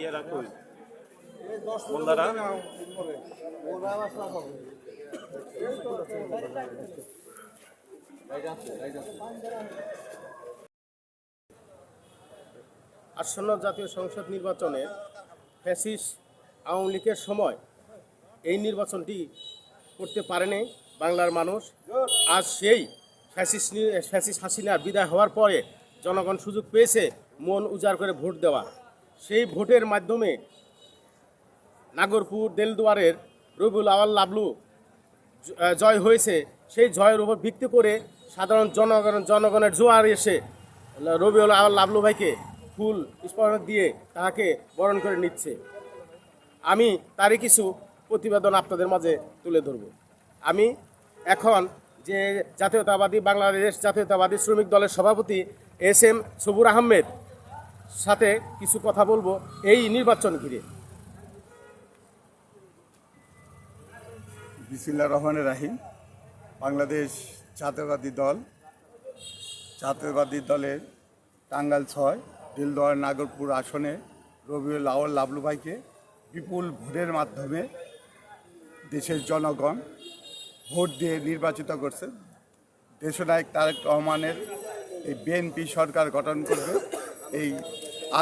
এরা কই বন্দারা আসন্ন জাতীয় সংসদ নির্বাচনে ফ্যাসিস্ট আওয়ামী লীগের সময় এই নির্বাচনটি করতে পারেনি বাংলার মানুষ। আজ সেই ফ্যাসিস্ট হাসিনার বিদায় হওয়ার পরে জনগণ সুযোগ পেয়েছে মন উজাড় করে ভোট দেওয়া। সেই ভোটের মাধ্যমে নাগরপুর দেলদুয়ারের রবিউল আওয়াল লাবলু জয় হয়েছে। সেই জয়ের উপর ভিত্তি করে সাধারণ জনগণের জোয়ার এসে রবিউল আওয়াল লাবলু ভাইকে ফুল স্পর্শ দিয়ে তাহাকে বরণ করে নিচ্ছে। আমি তারই কিছু প্রতিবেদন আপনাদের মাঝে তুলে ধরব। আমি এখন যে বাংলাদেশ জাতীয়তাবাদী শ্রমিক দলের সভাপতি SM সবুর আহমেদ সাথে কিছু কথা বলবো এই নির্বাচন ঘিরে। বিসমিল্লাহির রহমানির রহিম। বাংলাদেশ জাতীয়তাবাদী দলের টাঙ্গাইল 6 দেলদুয়ার নাগরপুর আসনে রবিউল আওয়াল লাবলু ভাইকে বিপুল ভোটের মাধ্যমে দেশের জনগণ ভোট দিয়ে নির্বাচিত করছে। দেশনায়ক তারেক রহমানের এই বিএনপি সরকার গঠন করবে। এই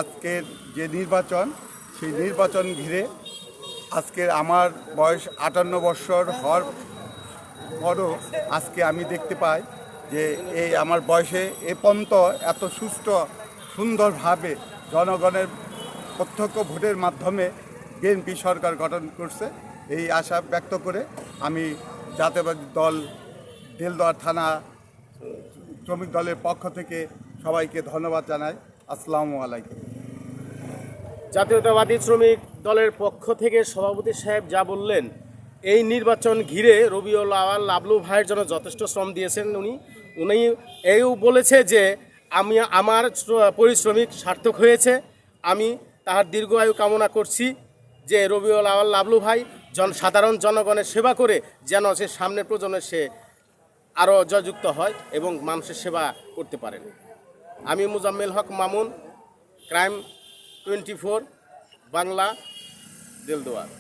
আজকের যে নির্বাচন, সেই নির্বাচন ঘিরে আজকের আমার বয়স 58 বছর হওয়ার পরও আজকে আমি দেখতে পাই যে এই আমার বয়সে এ পর্যন্ত এত সুন্দরভাবে জনগণের প্রত্যক্ষ ভোটের মাধ্যমে বিএনপি সরকার গঠন করছে। এই আশা ব্যক্ত করে আমি জাতীয়তাবাদী দল দেলদুয়ার থানা শ্রমিক দলের পক্ষ থেকে সবাইকে ধন্যবাদ জানাই। আসসালামু আলাইকুম। জাতীয়তাবাদী শ্রমিক দলের পক্ষ থেকে সভাপতি সাহেব যা বললেন, এই নির্বাচন ঘিরে রবিউল আওয়াল লাবলু ভাইয়ের জন্য যথেষ্ট শ্রম দিয়েছেন। উনি এও বলেছে যে আমার পরিশ্রমিক সার্থক হয়েছে। আমি তাহার দীর্ঘ আয়ু কামনা করছি যে রবিউল আওয়াল লাবলু ভাই সাধারণ জনগণের সেবা করে যেন সে সামনের প্রজন্মে সে আরও জয়যুক্ত হয় এবং মানুষের সেবা করতে পারেন। আমি মুজাম্মেল হক মামুন, ক্রাইম 24 বাংলা, দেলদুয়ার।